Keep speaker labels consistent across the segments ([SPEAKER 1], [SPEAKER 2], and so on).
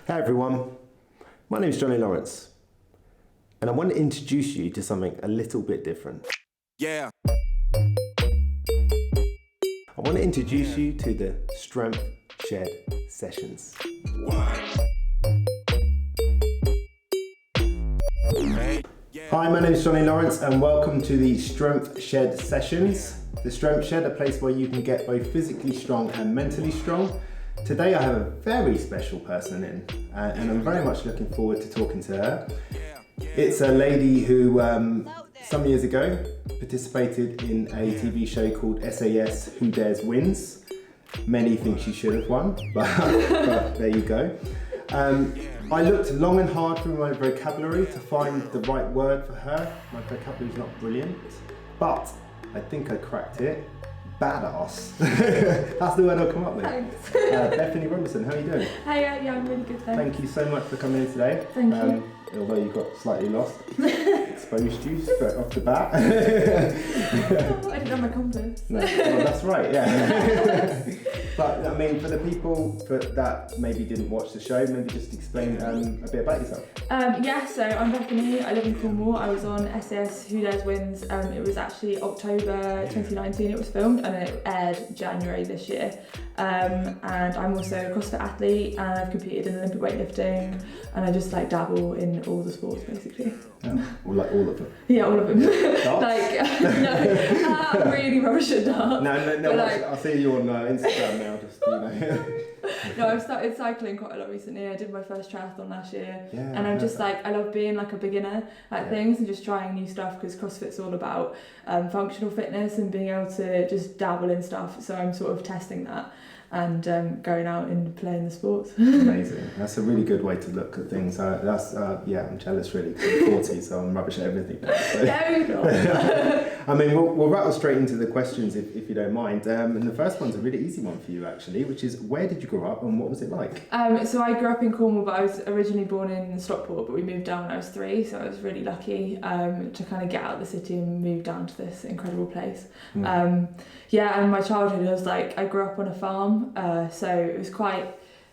[SPEAKER 1] Hey everyone, my name is Johnny Lawrence and I want to introduce you to something a little bit different.
[SPEAKER 2] Yeah.
[SPEAKER 1] I want to introduce you to the Strength Shed Sessions. Hi, my name is Johnny Lawrence and welcome to the Strength Shed Sessions. The Strength Shed, a place where you can get both physically strong and mentally strong. Today I have a very special person in and I'm very much looking forward to talking to her. It's a lady who some years ago participated in a TV show called SAS Who Dares Wins. Many think she should have won, but there you go. I looked long and hard through my vocabulary to find the right word for her. My vocabulary is not brilliant, but I think I cracked it. Badass. That's the word I'll come up with.
[SPEAKER 3] Thanks.
[SPEAKER 1] Bethany Robinson, how are you doing?
[SPEAKER 3] Hey, yeah, I'm really good, thanks.
[SPEAKER 1] Thank you so much for coming in today.
[SPEAKER 3] Thank you.
[SPEAKER 1] Although you got slightly lost, exposed you straight off the bat.
[SPEAKER 3] I didn't have my compass.
[SPEAKER 1] No, well, that's right, yeah. But I mean, for the people that maybe didn't watch the show, maybe just explain a bit about yourself.
[SPEAKER 3] Yeah, so I'm Bethany, I live in Cornwall. I was on SAS Who Dares Wins. It was actually October 2019 it was filmed and it aired January this year. And I'm also a CrossFit athlete and I've competed in Olympic weightlifting and I just like dabble in all the sports basically.
[SPEAKER 1] Yeah, like all of them?
[SPEAKER 3] Yeah, all of them.
[SPEAKER 1] Darts?
[SPEAKER 3] No, I'm really rubbish at darts.
[SPEAKER 1] No, I see you on Instagram now, just, you know.
[SPEAKER 3] No, I've started cycling quite a lot recently. I did my first triathlon last year,
[SPEAKER 1] yeah,
[SPEAKER 3] and I'm just like, I love being like a beginner at things and just trying new stuff because CrossFit's all about functional fitness and being able to just dabble in stuff. So I'm sort of testing that and going out and playing the sports.
[SPEAKER 1] Amazing. That's a really good way to look at things. I'm jealous really because I'm 40, so I'm rubbish at everything now. So.
[SPEAKER 3] No,
[SPEAKER 1] I mean, we'll rattle straight into the questions if you don't mind. And the first one's a really easy one for you actually, which is where did you grow up and what was it like?
[SPEAKER 3] So I grew up in Cornwall, but I was originally born in Stockport, but we moved down when I was 3, so I was really lucky to kind of get out of the city and move down to this incredible place. And my childhood was like, I grew up on a farm, so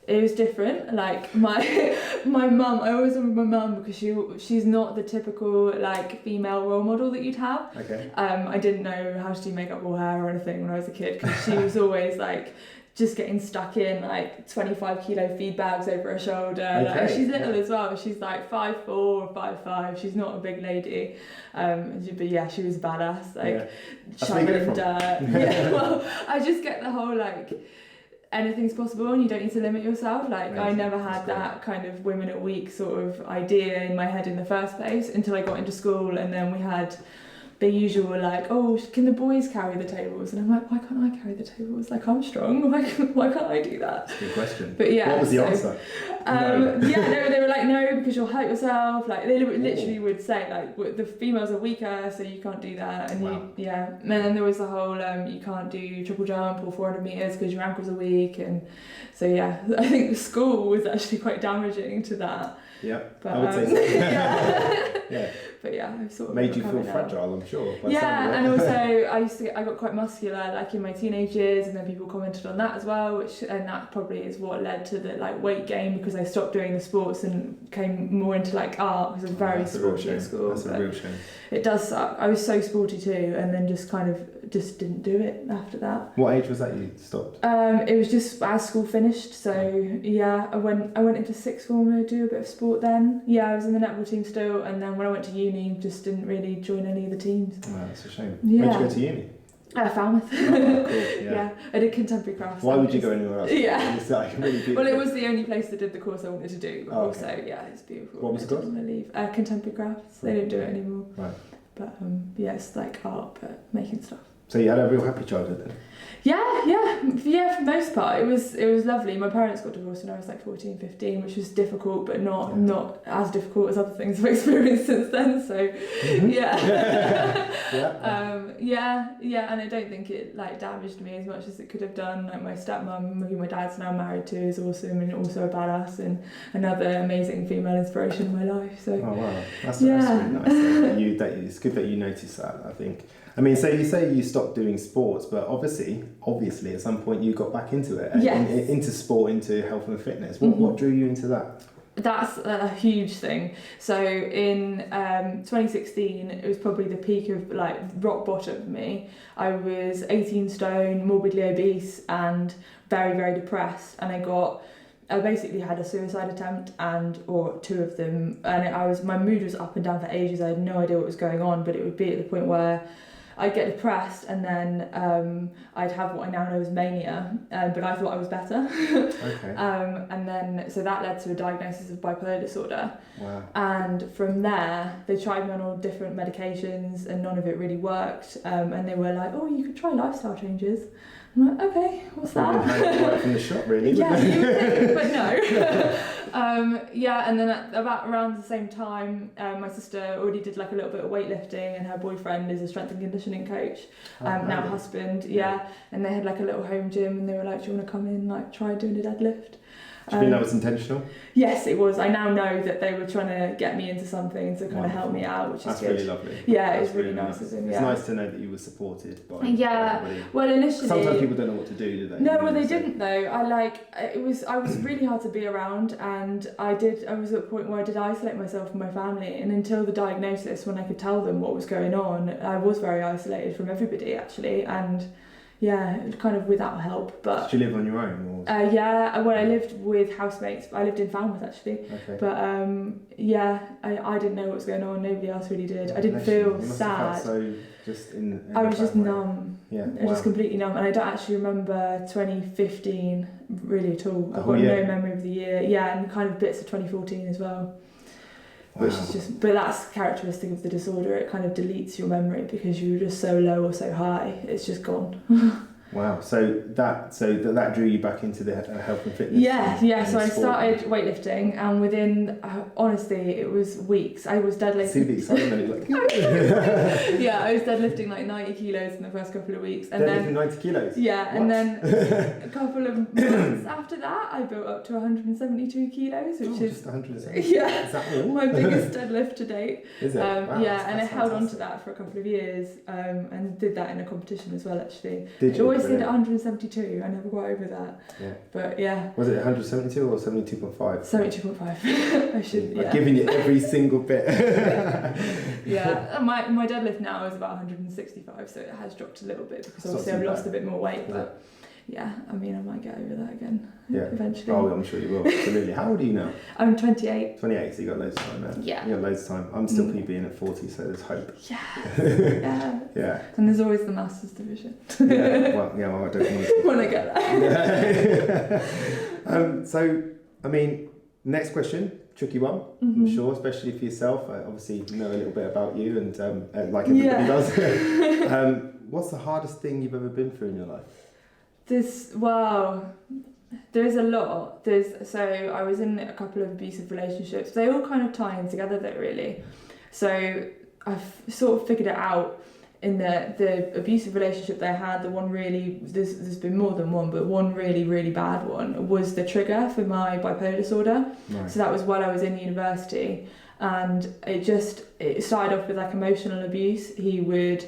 [SPEAKER 3] it was different. Like my mum, I always remember my mum because she's not the typical like female role model that you'd have.
[SPEAKER 1] Okay.
[SPEAKER 3] I didn't know how to do makeup or hair or anything when I was a kid because she was always like just getting stuck in like 25 kilo feed bags over her shoulder.
[SPEAKER 1] Okay.
[SPEAKER 3] Like, she's little as well. She's like 5'4" or 5'5". She's not a big lady. But yeah, she was badass. Like shoveling dirt. Yeah. Well, I just get the whole like anything's possible and you don't need to limit yourself. Like amazing. I never had that kind of women at week sort of idea in my head in the first place until I got into school, and then we had the usual like, oh, can the boys carry the tables? And I'm like, why can't I carry the tables? Like I'm strong. Why can't I do that?
[SPEAKER 1] That's a good question.
[SPEAKER 3] But yeah.
[SPEAKER 1] What was the answer?
[SPEAKER 3] No. They were like, no, because you'll hurt yourself. Like they literally would say like the females are weaker, so you can't do that. And and then there was the whole you can't do triple jump or 400 meters because your ankles are weak. And so yeah, I think the school was actually quite damaging to that.
[SPEAKER 1] Yeah,
[SPEAKER 3] but,
[SPEAKER 1] I would say so.
[SPEAKER 3] Yeah. But yeah, I've sort of
[SPEAKER 1] made you feel fragile, I'm sure.
[SPEAKER 3] Yeah, and also I got quite muscular like in my teenage years, and then people commented on that as well, and that probably is what led to the like weight gain because I stopped doing the sports and came more into like art because I was very sporty at school.
[SPEAKER 1] That's a real shame.
[SPEAKER 3] It does suck. I was so sporty too, and then just didn't do it after that.
[SPEAKER 1] What age was that you stopped?
[SPEAKER 3] It was just as school finished, so yeah, I went into sixth form to do a bit of sport then. Yeah, I was in the netball team still, and then when I went to uni, just didn't really join any of the teams.
[SPEAKER 1] Oh, that's a shame.
[SPEAKER 3] Yeah.
[SPEAKER 1] Where'd you go to uni?
[SPEAKER 3] Falmouth.
[SPEAKER 1] Oh, cool.
[SPEAKER 3] Yeah, I did contemporary crafts.
[SPEAKER 1] Why would you go anywhere else?
[SPEAKER 3] Yeah.
[SPEAKER 1] It's like really beautiful.
[SPEAKER 3] Well, it was the only place that did the course I wanted to do. But also, yeah, it's beautiful.
[SPEAKER 1] What was it called?
[SPEAKER 3] I didn't leave. Contemporary crafts. They don't do it anymore.
[SPEAKER 1] Right.
[SPEAKER 3] But yeah, it's like art, but making stuff.
[SPEAKER 1] So you had a real happy childhood then?
[SPEAKER 3] Yeah, for the most part. It was lovely. My parents got divorced when I was like 14, 15, which was difficult, but not as difficult as other things I've experienced since then. So, yeah, and I don't think it like damaged me as much as it could have done. Like my stepmom, who my dad's now married to, is awesome and also a badass and another amazing female inspiration in my life. So,
[SPEAKER 1] oh wow, that's really nice. It's good that you noticed that. I think I mean, so you say you stopped doing sports, but obviously, at some point you got back into it,
[SPEAKER 3] Yes.
[SPEAKER 1] into sport, into health and fitness. What drew you into that?
[SPEAKER 3] That's a huge thing. So in 2016, it was probably the peak of like rock bottom for me. I was 18 stone, morbidly obese, and very, very depressed. And I basically had a suicide attempt or two of them, and my mood was up and down for ages. I had no idea what was going on, but it would be at the point where I'd get depressed, and then I'd have what I now know as mania, but I thought I was better.
[SPEAKER 1] Okay.
[SPEAKER 3] And then, so that led to a diagnosis of bipolar disorder.
[SPEAKER 1] Wow.
[SPEAKER 3] And from there, they tried me on all different medications, and none of it really worked. And they were like, "Oh, you could try lifestyle changes." I'm like, "Okay, what's that?"
[SPEAKER 1] Right from the shop, really.
[SPEAKER 3] Yeah, you would think, but no. And then around the same time, my sister already did like a little bit of weightlifting, and her boyfriend is a strength and conditioning coach, now husband, and they had like a little home gym, and they were like, "Do you want to come in, like try doing a deadlift?"
[SPEAKER 1] Do you think that was intentional?
[SPEAKER 3] Yes, it was. I now know that they were trying to get me into something to kind of help me out, which is
[SPEAKER 1] That's
[SPEAKER 3] good.
[SPEAKER 1] really lovely.
[SPEAKER 3] Yeah, it's really nice of them.
[SPEAKER 1] It's nice to know that you were supported by everybody.
[SPEAKER 3] Well, initially,
[SPEAKER 1] sometimes people don't know what to do they?
[SPEAKER 3] No, well, they didn't though. I was really hard to be around, and I was at a point where I did isolate myself from my family, and until the diagnosis, when I could tell them what was going on, I was very isolated from everybody actually, and kind of without help. But
[SPEAKER 1] did you live on your own? Or?
[SPEAKER 3] I lived with housemates. I lived in Falmouth actually.
[SPEAKER 1] Okay.
[SPEAKER 3] But I didn't know what was going on. Nobody else really did. I didn't feel sad.
[SPEAKER 1] So just in
[SPEAKER 3] I was just numb.
[SPEAKER 1] Yeah.
[SPEAKER 3] I was just completely numb, and I don't actually remember 2015 really at all. I've got no memory of the year. Yeah, and kind of bits of 2014 as well. Which is but that's characteristic of the disorder. It kind of deletes your memory because you were just so low or so high. It's just gone.
[SPEAKER 1] Wow. So that drew you back into the health and fitness.
[SPEAKER 3] Yeah. So I started weightlifting, and within honestly, it was weeks. I was deadlifting.
[SPEAKER 1] See the excitement, like.
[SPEAKER 3] I was deadlifting like 90 kilos in the first couple of weeks, and
[SPEAKER 1] deadlifting
[SPEAKER 3] then
[SPEAKER 1] 90 kilos.
[SPEAKER 3] Yeah, what? And then a couple of months after that, I built up to 172 kilos, which is
[SPEAKER 1] just 170.
[SPEAKER 3] Yeah,
[SPEAKER 1] is that all?
[SPEAKER 3] My biggest deadlift to date.
[SPEAKER 1] Is it? Wow,
[SPEAKER 3] and I held on to that for a couple of years, and did that in a competition as well. Actually,
[SPEAKER 1] did you?
[SPEAKER 3] Always did 172. I never got over that.
[SPEAKER 1] Yeah.
[SPEAKER 3] But yeah.
[SPEAKER 1] Was it 172 or 72.5?
[SPEAKER 3] 72.5. I should.
[SPEAKER 1] I've given you every single bit.
[SPEAKER 3] Yeah. My deadlift now is about 165, so it has dropped a little bit because obviously I've lost a bit more weight. But yeah, I mean, I might get over that again.
[SPEAKER 1] Yeah.
[SPEAKER 3] Eventually.
[SPEAKER 1] Oh, I'm sure you will. Absolutely. How old are you now?
[SPEAKER 3] I'm 28.
[SPEAKER 1] 28, so you got loads of time there.
[SPEAKER 3] Yeah.
[SPEAKER 1] You got loads of time. I'm still PBing at 40, so there's hope.
[SPEAKER 3] Yeah.
[SPEAKER 1] Yeah.
[SPEAKER 3] And there's always the Masters division.
[SPEAKER 1] Well, I don't want to.
[SPEAKER 3] When I get there.
[SPEAKER 1] So, I mean, next question, tricky one, I'm sure, especially for yourself. I obviously know a little bit about you, and like everybody does. What's the hardest thing you've ever been through in your life?
[SPEAKER 3] There's a lot. So I was in a couple of abusive relationships. They all kind of tie in together though, really. So I've sort of figured it out in the abusive relationship that I had. The one really, there's been more than one, but one really, really bad one was the trigger for my bipolar disorder. Right. So that was while I was in university, and it started off with like emotional abuse. He would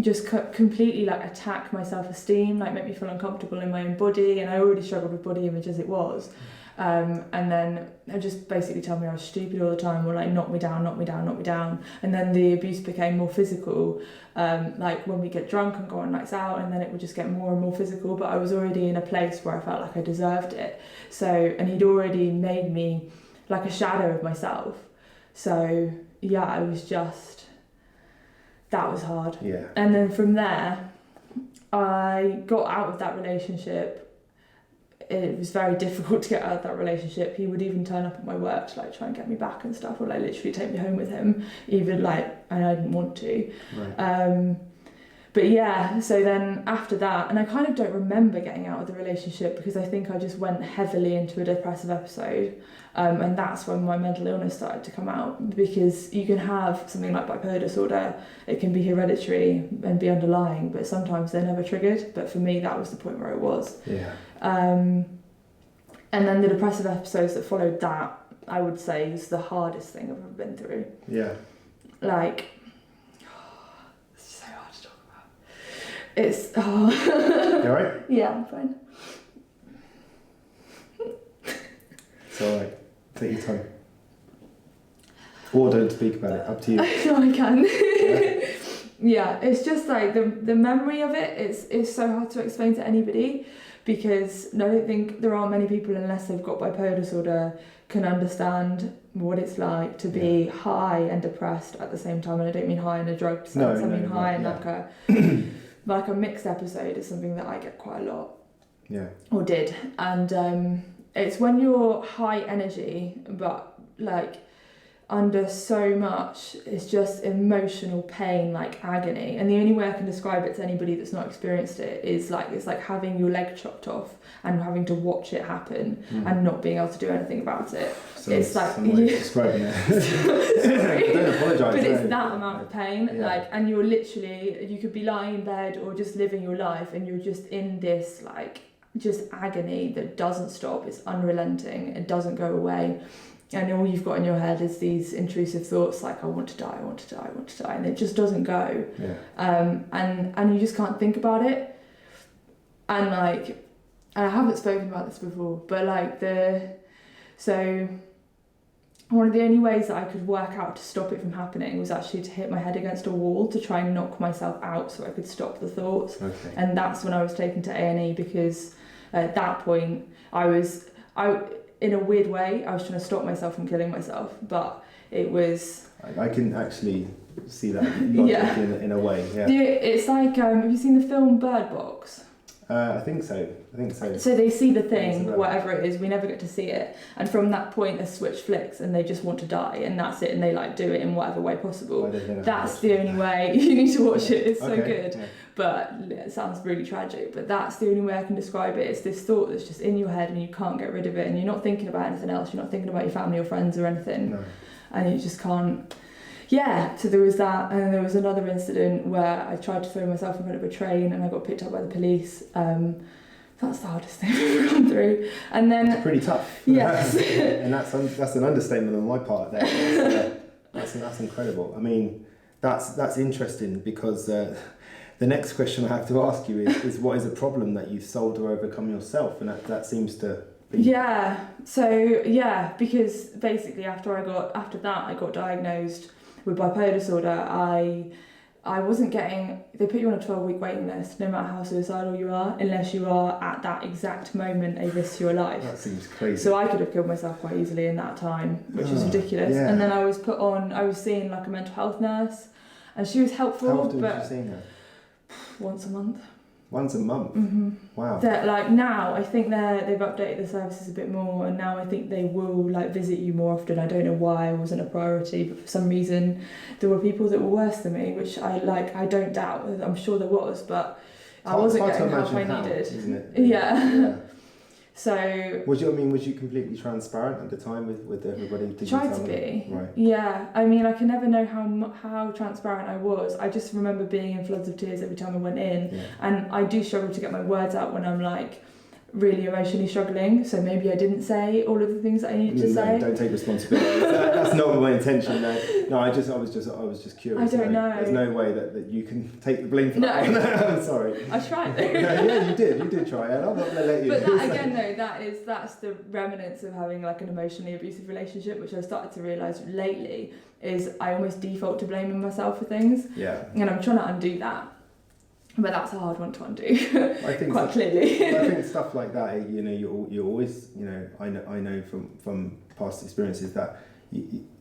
[SPEAKER 3] just completely like attack my self-esteem, like make me feel uncomfortable in my own body, and I already struggled with body image as it was, and then just basically tell me I was stupid all the time, or like knock me down, and then the abuse became more physical, like when we get drunk and go on nights out, and then it would just get more and more physical, but I was already in a place where I felt like I deserved it, and he'd already made me like a shadow of myself, so yeah, I was just, that was hard.
[SPEAKER 1] Yeah.
[SPEAKER 3] And then from there, I got out of that relationship. It was very difficult to get out of that relationship. He would even turn up at my work to like try and get me back and stuff, or like literally take me home with him, even like, and I didn't want to. Right. But yeah, so then after that, and I kind of don't remember getting out of the relationship because I think I just went heavily into a depressive episode, and that's when my mental illness started to come out, because you can have something like bipolar disorder, it can be hereditary and be underlying, but sometimes they're never triggered, but for me that was the point where it was.
[SPEAKER 1] Yeah.
[SPEAKER 3] And then the depressive episodes that followed that, I would say, is the hardest thing I've ever been through.
[SPEAKER 1] Yeah.
[SPEAKER 3] Like, It's
[SPEAKER 1] You alright?
[SPEAKER 3] Yeah, I'm fine.
[SPEAKER 1] It's alright. Take your time. Or don't speak about it. Up to you.
[SPEAKER 3] No, I can.
[SPEAKER 1] Yeah.
[SPEAKER 3] Yeah, it's just like the memory of it is so hard to explain to anybody, because I don't think there are many people, unless they've got bipolar disorder, can understand what it's like to be high and depressed at the same time. And I don't mean high in a drug sense. I mean high in like a mixed episode is something that I get quite a lot.
[SPEAKER 1] Yeah.
[SPEAKER 3] Or did. And it's when you're high energy, but like under so much, it's just emotional pain, like agony. And the only way I can describe it to anybody that's not experienced it is like, it's like having your leg chopped off and having to watch it happen and not being able to do anything about it.
[SPEAKER 1] So
[SPEAKER 3] it's like
[SPEAKER 1] describing it. Don't apologise.
[SPEAKER 3] But it's that amount of pain, like, and you're literally, you could be lying in bed or just living your life, and you're just in this like just agony that doesn't stop. It's unrelenting. It doesn't go away. And all you've got in your head is these intrusive thoughts like, I want to die, I want to die, I want to die, and it just doesn't go. And you just can't think about it. And like, and I haven't spoken about this before, but like so one of the only ways that I could work out to stop it from happening was actually to hit my head against a wall to try and knock myself out so I could stop the thoughts.
[SPEAKER 1] Okay.
[SPEAKER 3] And that's when I was taken to A&E, because at that point I in a weird way, I was trying to stop myself from killing myself, but it was...
[SPEAKER 1] I can actually see that logic in a way,
[SPEAKER 3] It's like, have you seen the film Bird Box?
[SPEAKER 1] I think so.
[SPEAKER 3] So they see the thing, whatever it is, we never get to see it. And from that point, the switch flicks and they just want to die, and that's it, and they like do it in whatever way possible. That's the only way. You need to watch it, it's so good. Yeah. But it sounds really tragic, but that's the only way I can describe it. It's this thought that's just in your head and you can't get rid of it, and you're not thinking about anything else, you're not thinking about your family or friends or anything. No. And you just can't... Yeah, so there was that, and then there was another incident where I tried to throw myself in front of a train and I got picked up by the police. That's the hardest thing I've ever gone through. And then... It's
[SPEAKER 1] pretty tough.
[SPEAKER 3] Yes.
[SPEAKER 1] And that's an understatement on my part there. That's incredible. I mean, that's interesting, because the next question I have to ask you is what is a problem that you've solved or overcome yourself? And that seems to be... Yeah,
[SPEAKER 3] so because basically after that I got diagnosed with bipolar disorder. I wasn't getting... They put you on a 12-week waiting list, no matter how suicidal you are, unless you are at that exact moment a risk to your life.
[SPEAKER 1] That seems crazy.
[SPEAKER 3] So I could have killed myself quite easily in that time, which was ridiculous. Yeah. And then I was seeing like a mental health nurse, and she was helpful.
[SPEAKER 1] How often was you seeing her?
[SPEAKER 3] Once a month.
[SPEAKER 1] Once a month?
[SPEAKER 3] Mm-hmm.
[SPEAKER 1] Wow.
[SPEAKER 3] Like now, I think they've updated the services a bit more, and now I think they will like visit you more often. I don't know why it wasn't a priority, but for some reason there were people that were worse than me, which I don't doubt. I'm sure there was, but I wasn't getting the help I needed.
[SPEAKER 1] Isn't it?
[SPEAKER 3] Yeah. So...
[SPEAKER 1] Was you completely transparent at the time with everybody?
[SPEAKER 3] Tried to be.
[SPEAKER 1] Right.
[SPEAKER 3] Yeah. I mean, I can never know how transparent I was. I just remember being in floods of tears every time I went in. Yeah. And I do struggle to get my words out when I'm like really emotionally struggling. So maybe I didn't say all of the things that I needed to say.
[SPEAKER 1] Don't take responsibility. That's not my intention. No, I was just curious.
[SPEAKER 3] I don't know.
[SPEAKER 1] There's no way that you can take the blame for that. I'm sorry.
[SPEAKER 3] I tried though.
[SPEAKER 1] Yeah, you did try, and I'm not gonna let you.
[SPEAKER 3] But that again, though, that's the remnants of having like an emotionally abusive relationship, which I've started to realise lately is I almost default to blaming myself for things. Yeah. And I'm trying to undo that. But that's a hard one to undo. I think quite clearly.
[SPEAKER 1] I think stuff like that, you always, I know from past experiences that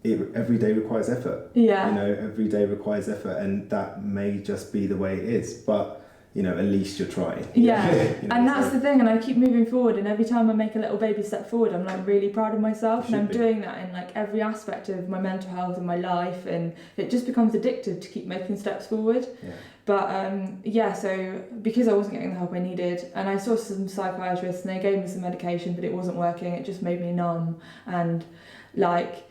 [SPEAKER 1] every day requires effort.
[SPEAKER 3] Yeah.
[SPEAKER 1] Every day requires effort, and that may just be the way it is. But at least you're trying.
[SPEAKER 3] Yeah. And that's the thing, and I keep moving forward, and every time I make a little baby step forward, I'm like really proud of myself, and I'm doing that in like every aspect of my mental health and my life, and it just becomes addictive to keep making steps forward. Yeah. But so because I wasn't getting the help I needed, and I saw some psychiatrists and they gave me some medication, but it wasn't working. It just made me numb, and like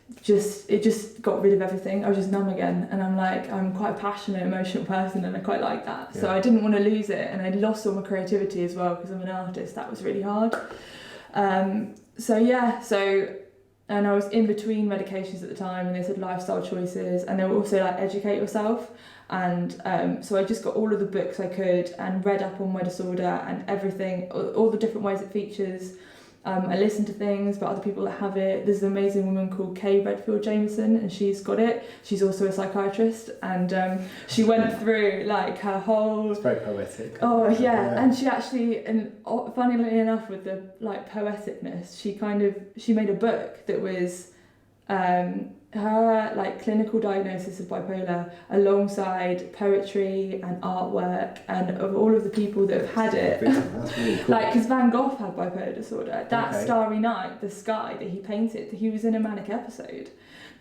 [SPEAKER 3] it just got rid of everything. I was just numb again, and I'm quite a passionate, emotional person, and I quite like that. Yeah. So I didn't want to lose it, and I lost all my creativity as well because I'm an artist. That was really hard. So and I was in between medications at the time, and they said lifestyle choices, and they were also like educate yourself. And so I just got all of the books I could and read up on my disorder and everything, all the different ways it features. I listened to things about other people that have it. There's an amazing woman called Kay Redfield Jameson, and she's got it. She's also a psychiatrist, and she went through like her whole...
[SPEAKER 1] It's very poetic.
[SPEAKER 3] Oh yeah, and she actually, and funnily enough, with the like poeticness, she made a book that was her like clinical diagnosis of bipolar alongside poetry and artwork and of all of the people that have had it.
[SPEAKER 1] That's really cool.
[SPEAKER 3] Like, because Van Gogh had bipolar disorder. That Starry Night, the sky that he painted, he was in a manic episode.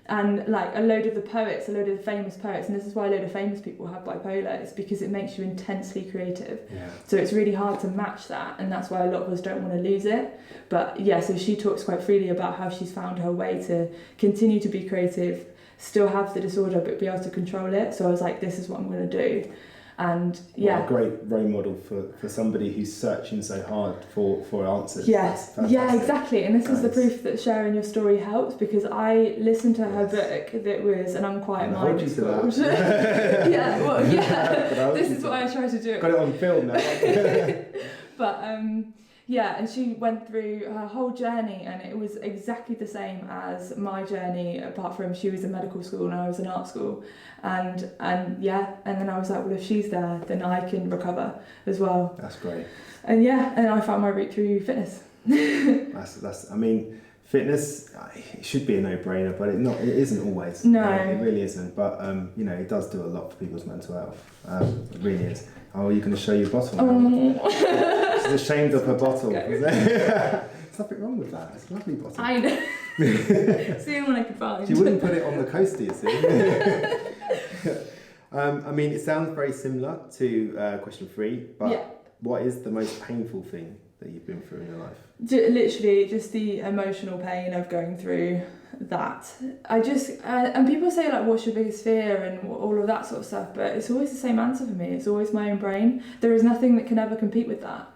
[SPEAKER 3] And like a load of the famous poets, and this is why a load of famous people have bipolar, it's because it makes you intensely creative.
[SPEAKER 1] Yeah.
[SPEAKER 3] So it's really hard to match that, and that's why a lot of us don't want to lose it. But yeah, so she talks quite freely about how she's found her way to continue to be creative, still have the disorder, but be able to control it. So I was like, this is what I'm going to do. And yeah,
[SPEAKER 1] what a great role model for somebody who's searching so hard for answers.
[SPEAKER 3] Yes, yeah, exactly. And this is the proof that sharing your story helps, because I listened to her book that was An Unquiet Mind.
[SPEAKER 1] It's called.
[SPEAKER 3] Yeah, well, yeah. This is what I try to do.
[SPEAKER 1] Got it on film now.
[SPEAKER 3] But yeah, and she went through her whole journey, and it was exactly the same as my journey, apart from she was in medical school and I was in art school. And yeah, and then I was like, well, if she's there, then I can recover as well.
[SPEAKER 1] That's great.
[SPEAKER 3] And yeah, and I found my route through fitness.
[SPEAKER 1] That's I mean, fitness, it should be a no-brainer, but it isn't always.
[SPEAKER 3] No.
[SPEAKER 1] It really isn't. But you know, it does do a lot for people's mental health. It really is. Oh, you're going to show your bottle now. She's ashamed of her bottle. There's nothing wrong with that. It's a lovely bottle.
[SPEAKER 3] I know. See when I could find.
[SPEAKER 1] She wouldn't put it on the coaster, you see. I mean, it sounds very similar to question 3, but what is the most painful thing that you've been through in your life?
[SPEAKER 3] Literally, just the emotional pain of going through that. And people say like, what's your biggest fear and all of that sort of stuff, but it's always the same answer for me. It's always my own brain. There is nothing that can ever compete with that.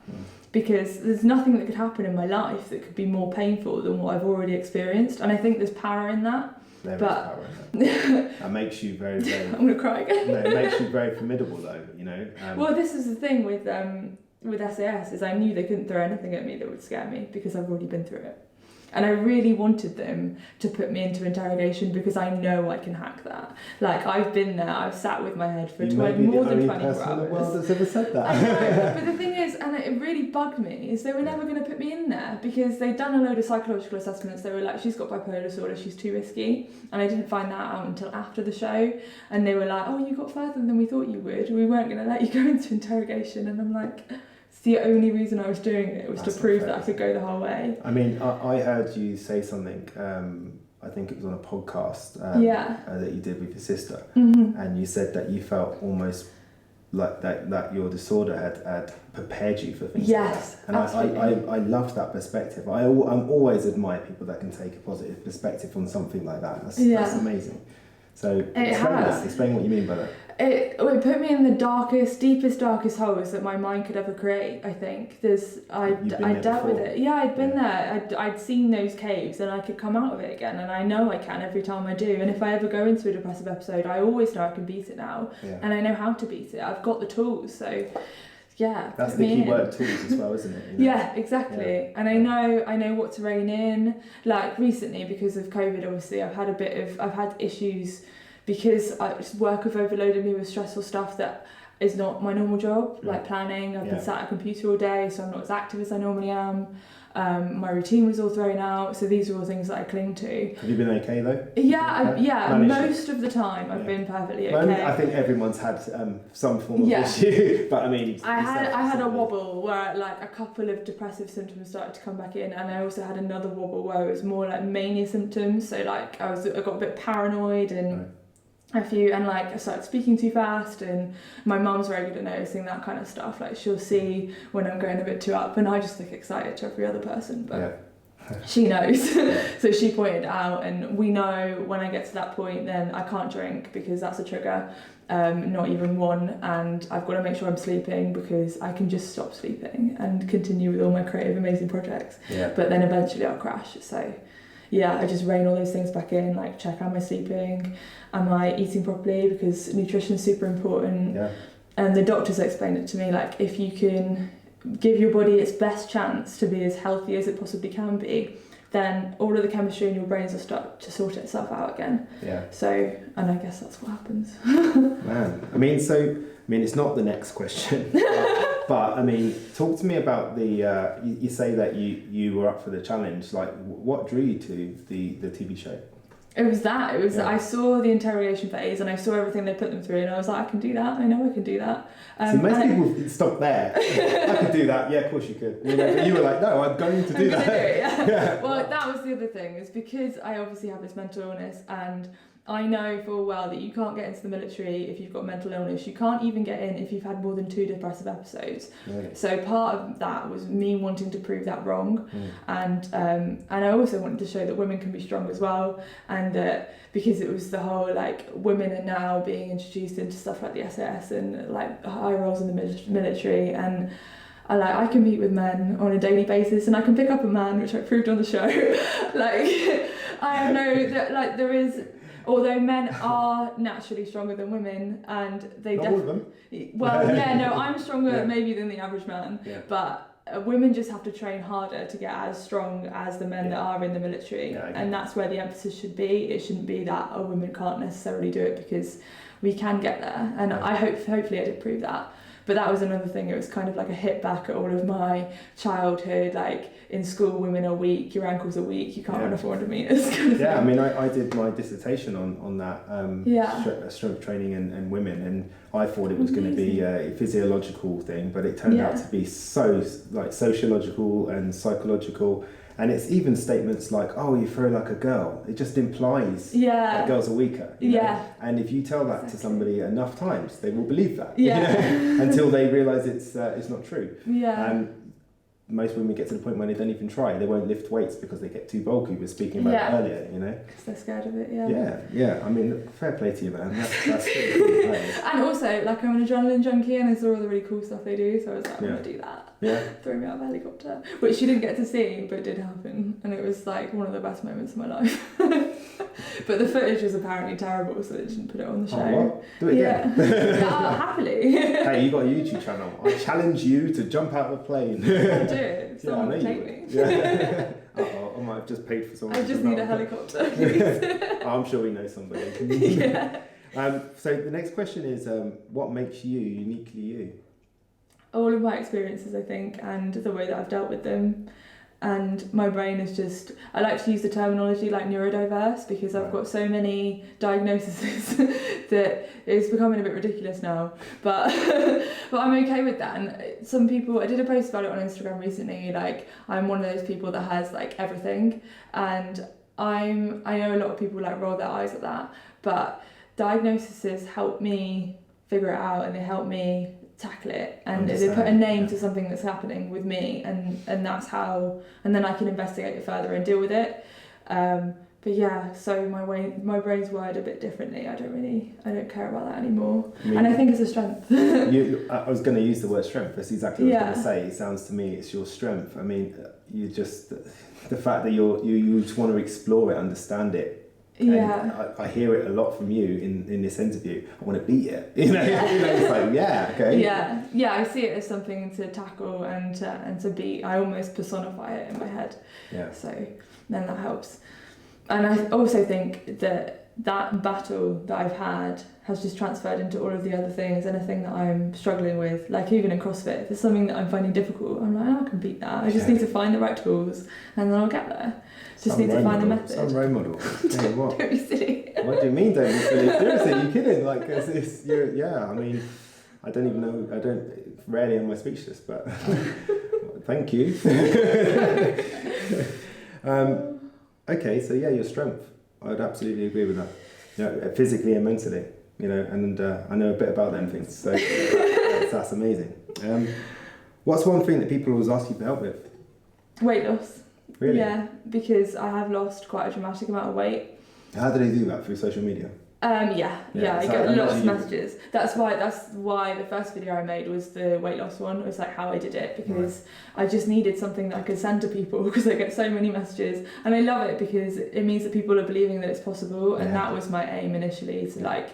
[SPEAKER 3] Because there's nothing that could happen in my life that could be more painful than what I've already experienced. And I think there's power in that.
[SPEAKER 1] There is power in that. That makes you very, very...
[SPEAKER 3] I'm going to cry again.
[SPEAKER 1] No, it makes you very formidable though, you know.
[SPEAKER 3] Well, this is the thing with SAS, is I knew they couldn't throw anything at me that would scare me, because I've already been through it. And I really wanted them to put me into interrogation, because I know I can hack that. Like, I've been there, I've sat with my head for more than 24 hours.
[SPEAKER 1] You're the only person in the world that's ever said that.
[SPEAKER 3] I know, but the thing is, and it really bugged me, is they were never going to put me in there, because they'd done a load of psychological assessments. They were like, she's got bipolar disorder, she's too risky. And I didn't find that out until after the show. And they were like, oh, you got further than we thought you would. We weren't going to let you go into interrogation. And I'm like... It's the only reason I was doing it was to prove that I could go the whole way.
[SPEAKER 1] I mean, I heard you say something, I think it was on a podcast that you did with your sister, and you said that you felt almost like that your disorder had prepared you for things like that. And I loved that perspective. I'm always admire people that can take a positive perspective on something like that. That's amazing. So explain what you mean by that.
[SPEAKER 3] It put me in the deepest, darkest holes that my mind could ever create, I think. I dealt with it. Yeah, I'd been there. I'd seen those caves, and I could come out of it again, and I know I can every time I do. And if I ever go into a depressive episode, I always know I can beat it now, and I know how to beat it. I've got the tools, so... Yeah,
[SPEAKER 1] that's the key word, tools, as well, isn't it? You know?
[SPEAKER 3] Yeah, exactly. Yeah. And I know what to rein in. Like recently, because of COVID, obviously, I've had issues because work have overloaded me with stressful stuff that is not my normal job, like planning. I've been sat at a computer all day, so I'm not as active as I normally am. My routine was all thrown out, so these are all things that I cling to.
[SPEAKER 1] Have you been okay though?
[SPEAKER 3] Yeah, most of the time I've been perfectly okay.
[SPEAKER 1] I think everyone's had some form of issue, but I mean,
[SPEAKER 3] I had a wobble where like a couple of depressive symptoms started to come back in, and I also had another wobble where it was more like mania symptoms. So like I got a bit paranoid and. I started speaking too fast, and my mum's very good at noticing that kind of stuff. Like she'll see when I'm going a bit too up, and I just look excited to every other person, but she knows. So she pointed out, and we know when I get to that point, then I can't drink because that's a trigger, not even one, and I've got to make sure I'm sleeping because I can just stop sleeping and continue with all my creative, amazing projects. Yeah. But then eventually I'll crash. So. I just rein all those things back in, like check, am I sleeping, am I eating properly, because nutrition is super important. And the doctors explained it to me, like if you can give your body its best chance to be as healthy as it possibly can be, then all of the chemistry in your brains will start to sort itself out again. So, and I guess that's what happens.
[SPEAKER 1] Man, I mean, it's not the next question, but I mean, talk to me about the, you say that you were up for the challenge, like what drew you to the TV show?
[SPEAKER 3] It was I saw the interrogation phase and I saw everything they put them through and I was like, I can do that, I know I can do that.
[SPEAKER 1] See, most people stop there. I could do that, yeah, of course you could. But you were like, no, I'm going to do that.
[SPEAKER 3] Do it, Well, that was the other thing, is because I obviously have this mental illness, and I know full well that you can't get into the military if you've got mental illness. You can't even get in if you've had more than 2 depressive episodes.
[SPEAKER 1] Really?
[SPEAKER 3] So part of that was me wanting to prove that wrong. And I also wanted to show that women can be strong as well, and that because it was the whole like women are now being introduced into stuff like the SAS and like high roles in the military, and I compete with men on a daily basis, and I can pick up a man, which I proved on the show. Like I know that like there is. Although men are naturally stronger than women, and they definitely. Well, I'm stronger maybe than the average man, but women just have to train harder to get as strong as the men that are in the military, and that's where the emphasis should be. It shouldn't be that women can't necessarily do it, because we can get there, and I hopefully I did prove that. But that was another thing. It was kind of like a hit back at all of my childhood. Like in school, women are weak. Your ankles are weak. You can't run a 400 meters. Kind of thing.
[SPEAKER 1] I mean, I did my dissertation on that strength training and women, and I thought it was going to be a physiological thing, but it turned out to be so like sociological and psychological. And it's even statements like, "Oh, you throw like a girl." It just implies that girls are weaker. You know? And if you tell that to somebody enough times, they will believe that. Until they realise it's not true. And most women get to the point where they don't even try. They won't lift weights because they get too bulky. We were speaking about it earlier,
[SPEAKER 3] Because they're scared of it,
[SPEAKER 1] I mean, fair play to you, man. That's really cool.
[SPEAKER 3] And also, like, I'm an adrenaline junkie, and I saw all the really cool stuff they do, so I was like, I'm going to do that. Throw me out of a helicopter. Which you didn't get to see, but did happen. And it was, like, one of the best moments of my life. But the footage was apparently terrible, so they didn't put it on the show.
[SPEAKER 1] Oh, what? Do it again?
[SPEAKER 3] Happily.
[SPEAKER 1] Hey, you got a YouTube channel. I challenge you to jump out of a plane.
[SPEAKER 3] I'll do it. Someone will take me.
[SPEAKER 1] I might have just paid for someone.
[SPEAKER 3] I just need a helicopter.
[SPEAKER 1] I'm sure we know somebody. So the next question is, what makes you uniquely you?
[SPEAKER 3] All of my experiences, I think, and the way that I've dealt with them. And my brain is just, I like to use the terminology like neurodiverse, because I've got so many diagnoses that it's becoming a bit ridiculous now. But I'm okay with that. And some people, I did a post about it on Instagram recently, like I'm one of those people that has like everything. And I know a lot of people like roll their eyes at that, but diagnoses help me figure it out, and they help me tackle it, and they put a name to something that's happening with me, and that's how, and then I can investigate it further and deal with it. But so my brain's wired a bit differently. I don't care about that anymore. And I think it's a strength.
[SPEAKER 1] I was going to use the word strength. That's exactly what I was going to say. It sounds to me it's your strength. I mean, you just, the fact that you just want to explore it, understand it. And I hear it a lot from you in this interview. I want to beat it. It's like, okay.
[SPEAKER 3] I see it as something to tackle and to beat. I almost personify it in my head. So then that helps. And I also think that battle that I've had has just transferred into all of the other things. Anything that I'm struggling with, like even in CrossFit, if there's something that I'm finding difficult, I'm like, I can beat that. I just need to find the right tools, and then I'll get there. Just need to find the method.
[SPEAKER 1] Some role model. Hey, what?
[SPEAKER 3] Don't be silly.
[SPEAKER 1] What do you mean, don't be silly? Seriously, you kidding? Like, I mean, I don't even know. Rarely am I speechless, but thank you. Okay, so your strength. I would absolutely agree with that. Physically and mentally, and I know a bit about them things, so that's amazing. What's one thing that people always ask you for help with?
[SPEAKER 3] Weight loss.
[SPEAKER 1] Really?
[SPEAKER 3] Yeah, because I have lost quite a dramatic amount of weight.
[SPEAKER 1] How do they do that? Through social media?
[SPEAKER 3] Yeah, I get lots of messages. That's why the first video I made was the weight loss one. It was like how I did it, because I just needed something that I could send to people, because I get so many messages, and I love it because it means that people are believing that it's possible, and that was my aim initially, to like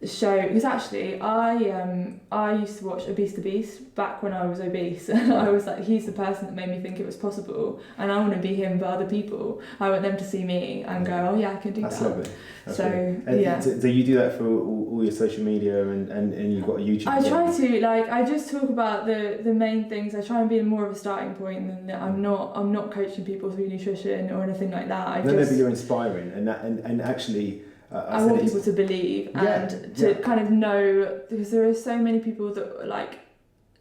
[SPEAKER 3] show, because actually I used to watch Obese the Beast back when I was obese, and I was like, he's the person that made me think it was possible, and I want to be him for other people. I want them to see me and go, oh yeah, I can do that.
[SPEAKER 1] That's lovely. That's
[SPEAKER 3] so
[SPEAKER 1] really. So you do that for all your social media, and you've got a YouTube
[SPEAKER 3] I
[SPEAKER 1] channel.
[SPEAKER 3] try to, like, I just talk about the main things. I try and be more of a starting point than that. I'm not coaching people through nutrition or anything like that.
[SPEAKER 1] But you're inspiring, and actually
[SPEAKER 3] I want people to believe and to kind of know, because there are so many people that like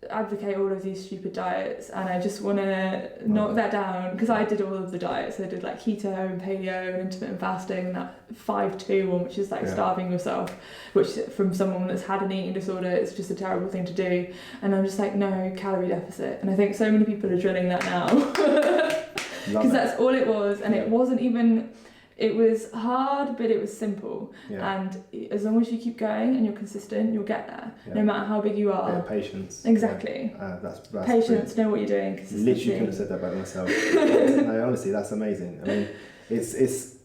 [SPEAKER 3] advocate all of these stupid diets, and I just want to knock that down, because I did all of the diets. I did like keto and paleo and intermittent fasting, and that 5-2 one, which is like starving yourself, which from someone that's had an eating disorder, it's just a terrible thing to do. And I'm just like, no, calorie deficit. And I think so many people are drilling that now, because that's all it was, and it wasn't even. It was hard, but it was simple. Yeah. And as long as you keep going and you're consistent, you'll get there. Yeah. No matter how big you are.
[SPEAKER 1] Yeah, patience.
[SPEAKER 3] Exactly.
[SPEAKER 1] Yeah. That's
[SPEAKER 3] patience, brilliant. Know what you're doing.
[SPEAKER 1] Literally couldn't have said that about myself. No, honestly, that's amazing. I mean, it's.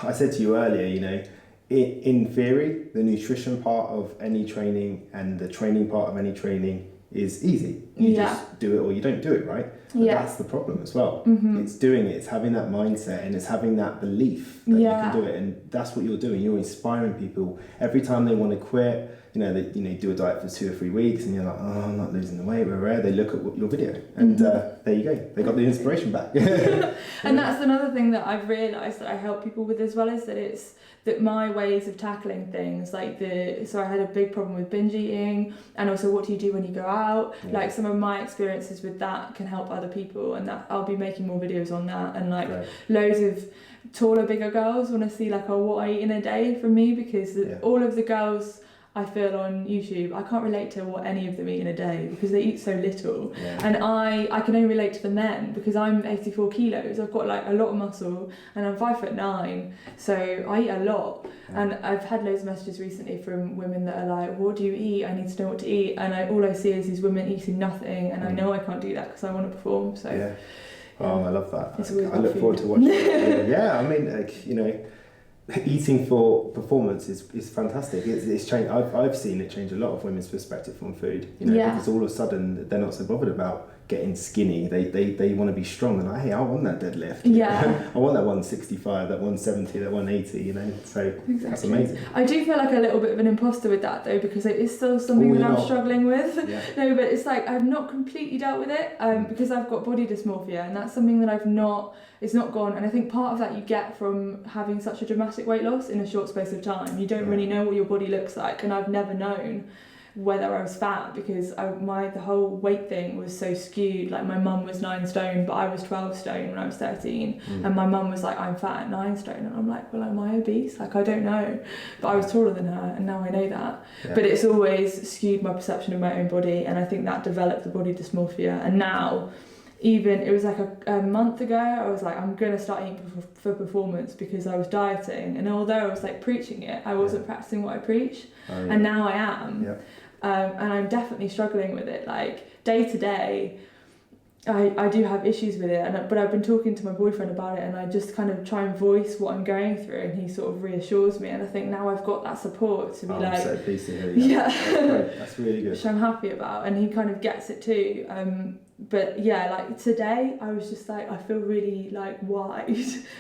[SPEAKER 1] I said to you earlier, you know, in theory, the nutrition part of any training and the training part of any training is easy. You just do it or you don't do it, right? But that's the problem as well. Mm-hmm. It's doing it, it's having that mindset, and it's having that belief that you can do it, and that's what you're doing. You're inspiring people. Every time they want to quit, they do a diet for 2 or 3 weeks, and you're like, oh, I'm not losing the weight, they look at your video, and there you go. They got the inspiration back.
[SPEAKER 3] And that's another thing that I've realised that I help people with as well, is that my ways of tackling things, like so I had a big problem with binge eating, and also what do you do when you go out? Yeah. Like some of my experiences with that can help other people, and that I'll be making more videos on that, and like loads of taller, bigger girls want to see like, oh, what I eat in a day from me, because all of the girls I feel on YouTube, I can't relate to what any of them eat in a day, because they eat so little. And I can only relate to the men, because I'm 84 kilos, I've got like a lot of muscle, and I'm 5'9", so I eat a lot. And I've had loads of messages recently from women that are like, what do you eat? I need to know what to eat. And all I see is these women eating nothing, and I know I can't do that because I want to perform. So
[SPEAKER 1] oh, I love that. I look forward to watching it. I mean, like, eating for performance is fantastic. It's changed. I've seen it change a lot of women's perspective on food. Because all of a sudden they're not so bothered about getting skinny. They want to be strong. And hey, I want that deadlift. I want that 165, that 170, that 180. So that's amazing. I
[SPEAKER 3] do feel like a little bit of an imposter with that though, because it is still something that I'm struggling with. No, but it's like I've not completely dealt with it because I've got body dysmorphia, and that's something that it's not gone. And I think part of that you get from having such a dramatic weight loss in a short space of time. You don't really know what your body looks like, and I've never known whether I was fat, because the whole weight thing was so skewed. Like my mum was 9 stone, but I was 12 stone when I was 13, and my mum was like, I'm fat at 9 stone, and I'm like, well, am I obese? Like, I don't know, but I was taller than her, and now I know that. But it's always skewed my perception of my own body, and I think that developed the body dysmorphia. And now, even it was like a month ago, I was like, I'm gonna start eating for performance, because I was dieting, and although I was like preaching it, I wasn't practicing what I preach. And now I am. And I'm definitely struggling with it. Like day to day, I do have issues with it, but I've been talking to my boyfriend about it, and I just kind of try and voice what I'm going through, and he sort of reassures me, and I think now I've got that support to be
[SPEAKER 1] I'm so pleased to hear that. That's really good.
[SPEAKER 3] Which I'm happy about, and he kind of gets it too. But like today I was just like, I feel really like wide,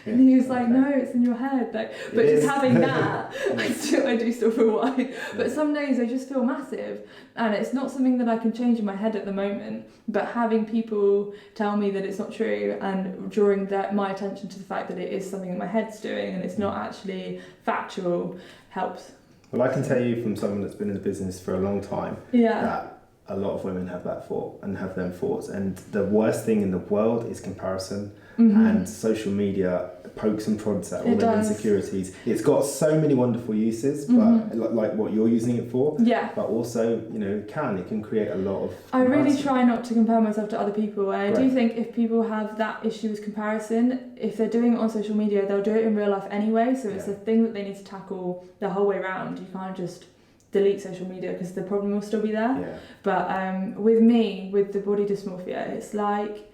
[SPEAKER 3] and he was like, no, it's in your head. Like, but just having that, I do still feel wide. But some days I just feel massive, and it's not something that I can change in my head at the moment. But having people tell me that it's not true, and drawing my attention to the fact that it is something that my head's doing and it's not actually factual, helps.
[SPEAKER 1] Well, I can tell you from someone that's been in the business for a long time that a lot of women have that thought and have them thoughts, and the worst thing in the world is comparison. And social media pokes and prods at all their insecurities. It's got so many wonderful uses, but like what you're using it for.
[SPEAKER 3] Yeah.
[SPEAKER 1] But also, it can create a lot of.
[SPEAKER 3] I really try not to compare myself to other people, and I do think if people have that issue with comparison, if they're doing it on social media, they'll do it in real life anyway. So it's a thing that they need to tackle the whole way around. You can't just delete social media because the problem will still be there.
[SPEAKER 1] Yeah.
[SPEAKER 3] But with me, with the body dysmorphia, it's like,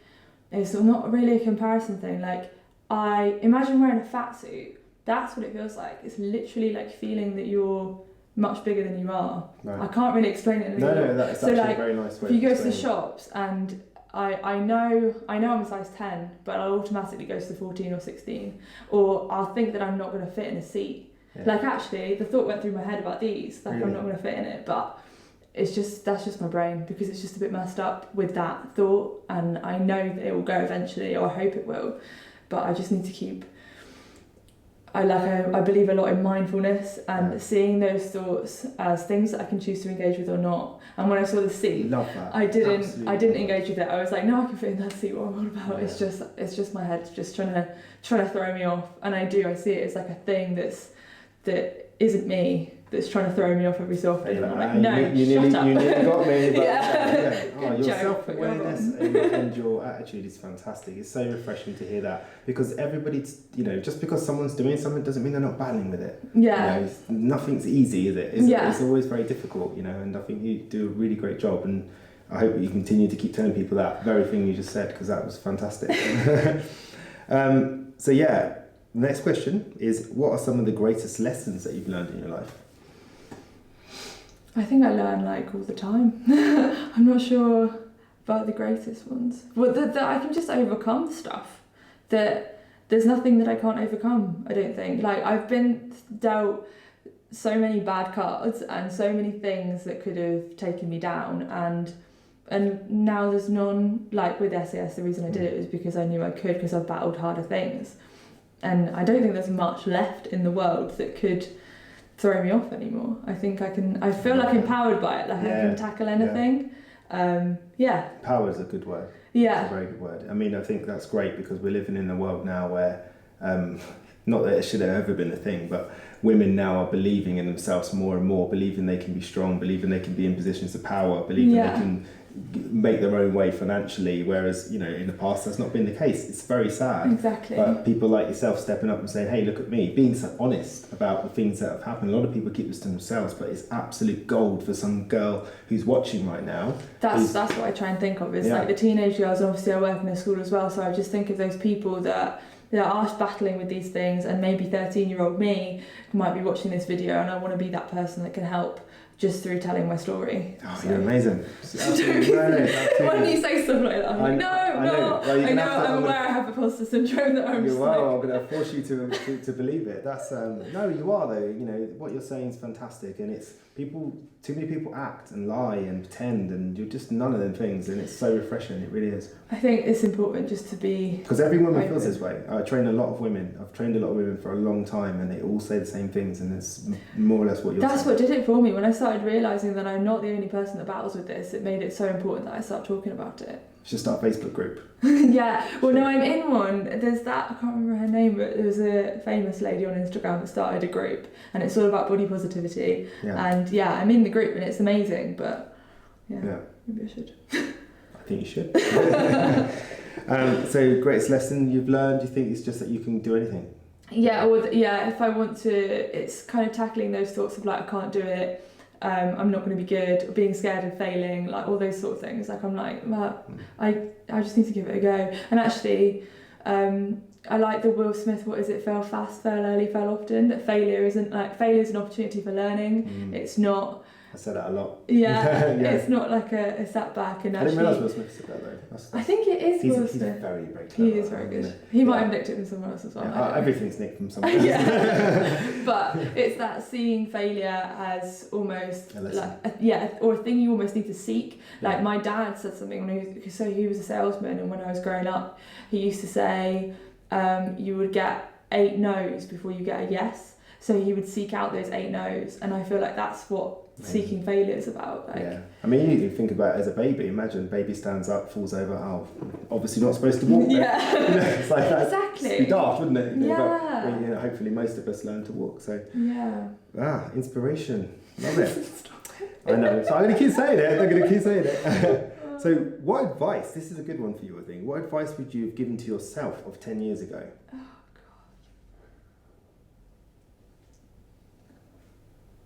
[SPEAKER 3] it's not really a comparison thing. Like, I imagine wearing a fat suit. That's what it feels like. It's literally like feeling that you're much bigger than you are. Right. I can't really explain it.
[SPEAKER 1] No, that's actually a very nice way.
[SPEAKER 3] If you go to the shops and I know I'm a size 10, but I'll automatically go to the 14 or 16, or I'll think that I'm not going to fit in a seat. Yeah. Like, actually, the thought went through my head about these, like, really? I'm not going to fit in it, but that's just my brain, because it's just a bit messed up with that thought, and I know that it will go eventually, or I hope it will, but I just need to keep, I believe a lot in mindfulness and seeing those thoughts as things that I can choose to engage with or not. And when I saw the seat, I didn't engage with it. I was like, no, I can fit in that seat. What am I on about? Yeah. It's just my head just trying to throw me off. And I see it as like a thing that isn't me, that's trying to throw me off every so often. I'm like, no,
[SPEAKER 1] you
[SPEAKER 3] shut
[SPEAKER 1] nearly,
[SPEAKER 3] up.
[SPEAKER 1] You nearly got me. But
[SPEAKER 3] yeah.
[SPEAKER 1] Your self-awareness and your attitude is fantastic. It's so refreshing to hear that, because everybody's, just because someone's doing something doesn't mean they're not battling with it.
[SPEAKER 3] Yeah.
[SPEAKER 1] Nothing's easy, is it? It's always very difficult, and I think you do a really great job, and I hope you continue to keep telling people that very thing you just said, because that was fantastic. The next question is, what are some of the greatest lessons that you've learned in your life?
[SPEAKER 3] I think I learn all the time. I'm not sure about the greatest ones. Well, that I can just overcome stuff. That there's nothing that I can't overcome, I don't think. I've been dealt so many bad cards and so many things that could have taken me down, and now there's none. With SAS, the reason I did it was because I knew I could, because I've battled harder things. And I don't think there's much left in the world that could throw me off anymore. I think I feel empowered by it, I can tackle anything.
[SPEAKER 1] Power is a good word.
[SPEAKER 3] Yeah.
[SPEAKER 1] It's a very good word. I mean, I think that's great, because we're living in a world now where, not that it should have ever been a thing, but women now are believing in themselves more and more, believing they can be strong, believing they can be in positions of power, believing they can make their own way financially, whereas in the past that's not been the case. It's very sad.
[SPEAKER 3] Exactly.
[SPEAKER 1] But people like yourself stepping up and saying, hey, look at me, being so honest about the things that have happened. A lot of people keep this to themselves, but it's absolute gold for some girl who's watching right now.
[SPEAKER 3] That's what I try and think of, is the teenage girls, and obviously I work in a school as well, so I just think of those people that are battling with these things, and maybe 13-year-old me might be watching this video, and I want to be that person that can help just through telling my story.
[SPEAKER 1] Oh, you're amazing.
[SPEAKER 3] When you say stuff like that, I'm like, no, I'm not. I'm aware I have imposter syndrome, that I'm just
[SPEAKER 1] I'm going to force you to believe it. That's no, you are though. What you're saying is fantastic, and it's too many people act and lie and pretend, and you're just none of them things, and it's so refreshing. It really is.
[SPEAKER 3] I think it's important just to be,
[SPEAKER 1] because every woman feels this way. I train a lot of women. I've trained a lot of women for a long time, and they all say the same things, and it's more or less what you're saying.
[SPEAKER 3] That's what did it for me. When I started realising that I'm not the only person that battles with this, it made it so important that I start talking about it.
[SPEAKER 1] Just start a Facebook group.
[SPEAKER 3] Yeah, well, no, I'm in one. There's I can't remember her name, but there's a famous lady on Instagram that started a group, and it's all about body positivity. Yeah. And I'm in the group, and it's amazing, but maybe I should.
[SPEAKER 1] I think you should. So, greatest lesson you've learned, do you think it's just that you can do anything?
[SPEAKER 3] If I want to, it's kind of tackling those thoughts of I can't do it, I'm not going to be good, or being scared of failing, all those sort of things. I'm like, well, I just need to give it a go. And actually, I like the Will Smith, what is it, fail fast, fail early, fail often, that failure is an opportunity for learning. It's not...
[SPEAKER 1] I said that a lot.
[SPEAKER 3] Yeah, it's not a setback. And
[SPEAKER 1] I didn't realise Will Smith said that though.
[SPEAKER 3] I think it is Will Smith.
[SPEAKER 1] He's very, very clever.
[SPEAKER 3] He is very good. He might have nicked it from someone else as well.
[SPEAKER 1] Yeah, everything's nicked from someone else.
[SPEAKER 3] But it's that seeing failure as almost or a thing you almost need to seek. My dad said something when he was a salesman, and when I was growing up, he used to say you would get 8 no's before you get a yes. so he would seek out those 8 no's, and I feel like that's what seeking failure is about. Like,
[SPEAKER 1] yeah, I mean, you can think about it as a baby. Imagine baby stands up, falls over. Oh, obviously not supposed to walk.
[SPEAKER 3] Yeah,
[SPEAKER 1] you know, it's like that.
[SPEAKER 3] exactly.
[SPEAKER 1] It'd be daft, wouldn't it? You know,
[SPEAKER 3] Yeah.
[SPEAKER 1] but, you know, hopefully most of us learn to walk. So
[SPEAKER 3] yeah.
[SPEAKER 1] Inspiration, love it. I know. So I'm going to keep saying it. I'm going to keep saying it. So, what advice? This is a good one for you, I think. What advice would you have given to yourself of 10 years ago?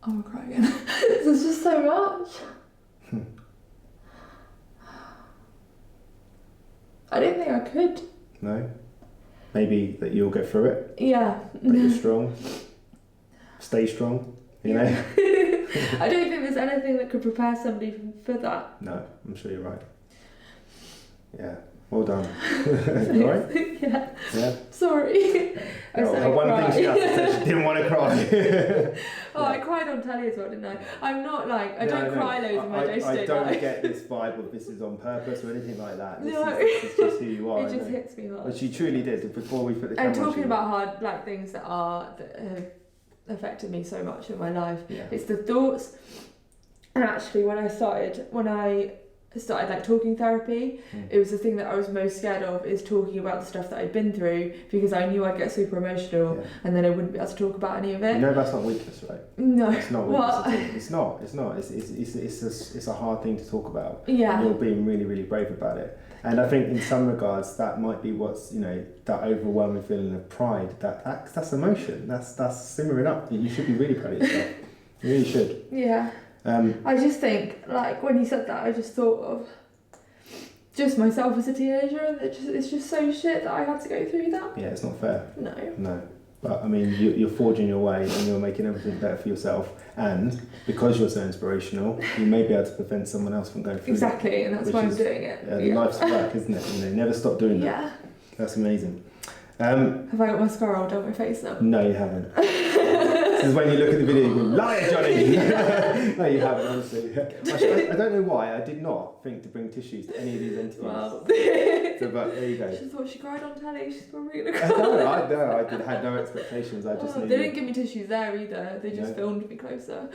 [SPEAKER 3] I'm gonna cry again. There's just so much. I don't think I could.
[SPEAKER 1] No? Maybe that you'll get through it?
[SPEAKER 3] Yeah.
[SPEAKER 1] That you're strong? Stay strong, you know?
[SPEAKER 3] I don't think there's anything that could prepare somebody for that.
[SPEAKER 1] No, I'm sure you're right. Yeah. Well done. You alright?
[SPEAKER 3] Yeah.
[SPEAKER 1] Yeah.
[SPEAKER 3] Sorry.
[SPEAKER 1] One thing she asked said she didn't want to cry.
[SPEAKER 3] I cried on telly as well, didn't I? I'm not like, I don't cry loads in my day-to-day life.
[SPEAKER 1] I don't get this vibe of this is on purpose or anything like that.
[SPEAKER 3] No.
[SPEAKER 1] This is just who you are.
[SPEAKER 3] It just hits me hard.
[SPEAKER 1] But she truly did. Before we put the camera
[SPEAKER 3] I'm talking
[SPEAKER 1] on,
[SPEAKER 3] about hard, like, things that have affected me so much in my life.
[SPEAKER 1] Yeah.
[SPEAKER 3] It's the thoughts. And actually, when I started like talking therapy, it was the thing that I was most scared of, is talking about the stuff that I'd been through, because I knew I'd get super emotional and then I wouldn't be able to talk about any of it.
[SPEAKER 1] You know that's not weakness, right?
[SPEAKER 3] No.
[SPEAKER 1] It's not weakness at all. It's not. It's a hard thing to talk about.
[SPEAKER 3] Yeah.
[SPEAKER 1] And you're being really, really brave about it. And I think in some regards that might be what's, you know, that overwhelming feeling of pride, that's emotion. That's simmering up. You should be really proud of yourself. You really should.
[SPEAKER 3] Yeah. I just think, like, when you said that, I just thought of just myself as a teenager, and it's just so shit that I had to go through that.
[SPEAKER 1] Yeah, it's not fair.
[SPEAKER 3] No.
[SPEAKER 1] But I mean, you're forging your way and you're making everything better for yourself. And because you're so inspirational, you may be able to prevent someone else from going through
[SPEAKER 3] exactly,
[SPEAKER 1] that,
[SPEAKER 3] and that's why I'm doing it.
[SPEAKER 1] The life's work, isn't it? You know, never stop doing that.
[SPEAKER 3] Yeah.
[SPEAKER 1] That's amazing.
[SPEAKER 3] Have I got mascara all down my face now?
[SPEAKER 1] No, you haven't. This is when you look at the video and you go, liar, Johnny! No, you haven't, honestly. Actually, I don't know why I did not think to bring tissues to any of these interviews.
[SPEAKER 3] Well.
[SPEAKER 1] So, but there you go.
[SPEAKER 3] She thought she cried on telly, she's probably going to cry.
[SPEAKER 1] I had no expectations. I just knew.
[SPEAKER 3] They didn't give me tissues there either, they just filmed me closer.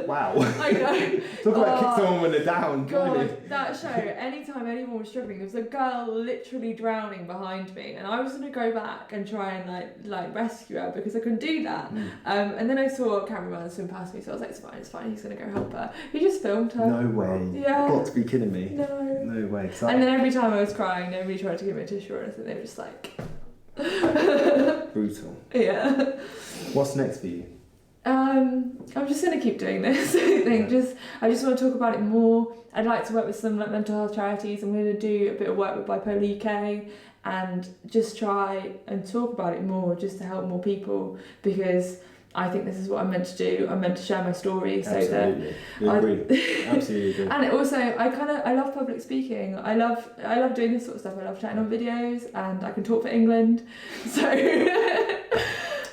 [SPEAKER 1] Wow.
[SPEAKER 3] I know.
[SPEAKER 1] Talk about kick someone when they're down.
[SPEAKER 3] God, that show, anytime anyone was struggling, there was a girl literally drowning behind me, and I was going to go back and try and like rescue her because I couldn't do that. And then I saw a cameraman swim past me, so I was like, it's fine, he's going to go help her. He just filmed her.
[SPEAKER 1] No way.
[SPEAKER 3] Yeah.
[SPEAKER 1] You've got to be kidding me.
[SPEAKER 3] No
[SPEAKER 1] way.
[SPEAKER 3] And then every time I was crying, nobody tried to give me a tissue or anything, they were just like...
[SPEAKER 1] Brutal.
[SPEAKER 3] Yeah.
[SPEAKER 1] What's next for you?
[SPEAKER 3] I'm just going to keep doing this. I think I just want to talk about it more. I'd like to work with some mental health charities. I'm going to do a bit of work with Bipolar UK and just try and talk about it more, just to help more people, because I think this is what I'm meant to do. I'm meant to share my story.
[SPEAKER 1] Absolutely.
[SPEAKER 3] So that
[SPEAKER 1] Absolutely agree.
[SPEAKER 3] And also, I love public speaking. I love doing this sort of stuff. I love chatting on videos, and I can talk for England. So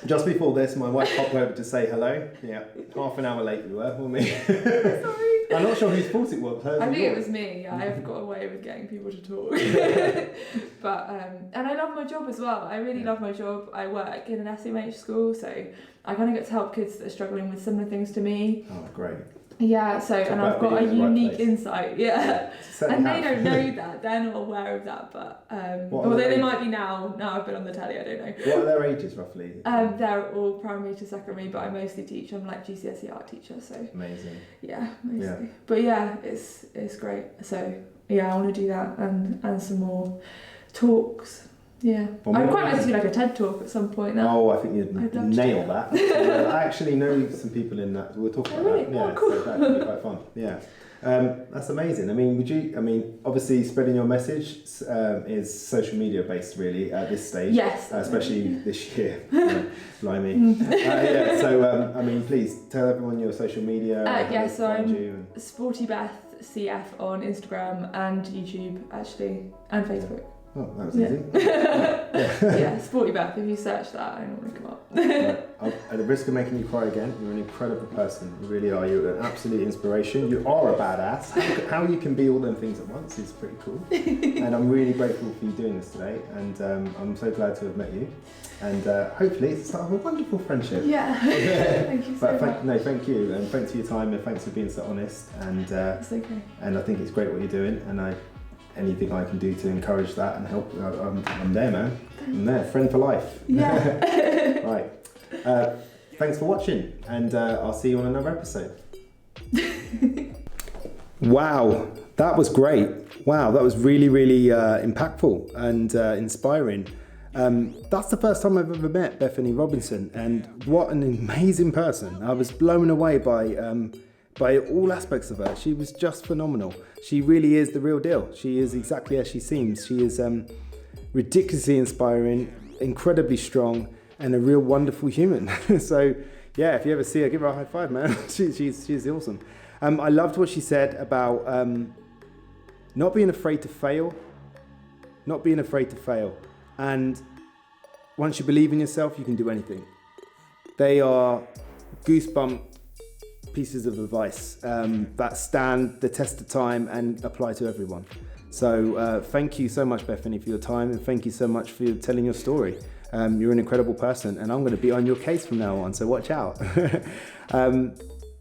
[SPEAKER 1] just before this, my wife popped over to say hello. Yeah, half an hour late we were, weren't we?
[SPEAKER 3] Sorry.
[SPEAKER 1] I'm not sure whose fault it was.
[SPEAKER 3] I think it was me. I've got a way with getting people to talk. But and I love my job as well. I really love my job. I work in an SMH school, so I kind of get to help kids that are struggling with similar things to me.
[SPEAKER 1] Oh, great.
[SPEAKER 3] Yeah, so and I've got a unique insight. Yeah, and they don't know that. They're not aware of that, but although they might be now. Now I've been on the telly, I don't know.
[SPEAKER 1] What are their ages roughly?
[SPEAKER 3] They're all primary to secondary, but I mostly teach. I'm like GCSE art teacher, so
[SPEAKER 1] amazing.
[SPEAKER 3] Yeah, mostly. But yeah, it's great. So yeah, I want to do that and some more talks. Yeah, I'd quite like to do like a TED talk at some point now.
[SPEAKER 1] Oh, I think you'd nail that. I actually know some people in that. We'll talk about that. Yeah,
[SPEAKER 3] cool.
[SPEAKER 1] So that could be quite fun. Yeah, that's amazing. I mean, obviously spreading your message is social media based really at this stage.
[SPEAKER 3] Yes.
[SPEAKER 1] Especially this year. Blimey. So, I mean, please tell everyone your social media.
[SPEAKER 3] So I'm Sporty Beth CF on Instagram and YouTube actually, and Facebook.
[SPEAKER 1] Oh, that was easy.
[SPEAKER 3] Yeah, Sporty Beth, if you search that, I normally come up.
[SPEAKER 1] Right. At the risk of making you cry again, you're an incredible person. You really are. You're an absolute inspiration. You are a badass. How you can be all them things at once is pretty cool. And I'm really grateful for you doing this today. And I'm so glad to have met you. And hopefully it's the start of a wonderful friendship.
[SPEAKER 3] Yeah. Thank you so much.
[SPEAKER 1] No, thank you. And thanks for your time and thanks for being so honest. And
[SPEAKER 3] it's okay.
[SPEAKER 1] And I think it's great what you're doing. And anything I can do to encourage that and help, I'm there, man. I'm there, friend for life.
[SPEAKER 3] Yeah.
[SPEAKER 1] Right. Thanks for watching, and I'll see you on another episode. Wow, that was great. Wow, that was really, really impactful and inspiring. That's the first time I've ever met Bethany Robinson, and what an amazing person. I was blown away by all aspects of her. She was just phenomenal. She really is the real deal. She is exactly as she seems. She is ridiculously inspiring, incredibly strong, and a real wonderful human. So yeah, if you ever see her, give her a high five, man. She's awesome. I loved what she said about not being afraid to fail. And once you believe in yourself, you can do anything. They are goosebump pieces of advice that stand the test of time and apply to everyone. So thank you so much, Bethany, for your time, and thank you so much for telling your story. You're an incredible person, and I'm going to be on your case from now on, so watch out.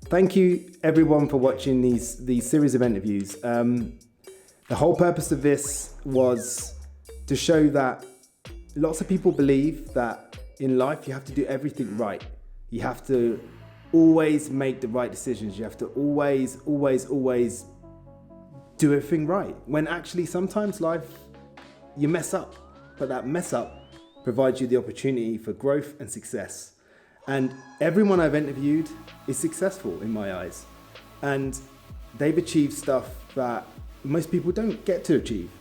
[SPEAKER 1] Thank you everyone for watching these series of interviews. The whole purpose of this was to show that lots of people believe that in life you have to do everything right. You have to always make the right decisions. You have to always do everything right. When actually sometimes life, you mess up, but that mess up provides you the opportunity for growth and success. And everyone I've interviewed is successful in my eyes. And they've achieved stuff that most people don't get to achieve.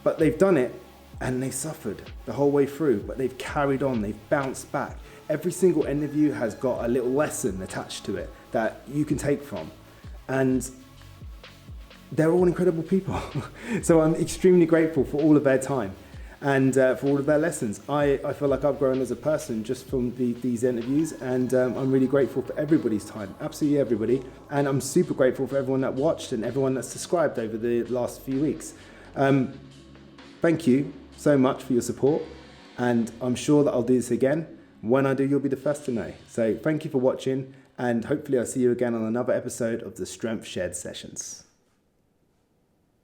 [SPEAKER 1] But they've done it and they suffered the whole way through, but they've carried on, they've bounced back. Every single interview has got a little lesson attached to it that you can take from. And they're all incredible people. So I'm extremely grateful for all of their time and for all of their lessons. I feel like I've grown as a person just from these interviews, and I'm really grateful for everybody's time, absolutely everybody. And I'm super grateful for everyone that watched and everyone that's subscribed over the last few weeks. Thank you so much for your support, and I'm sure that I'll do this again. When I do, you'll be the first to know. So thank you for watching, and hopefully I'll see you again on another episode of the Strength Shed Sessions.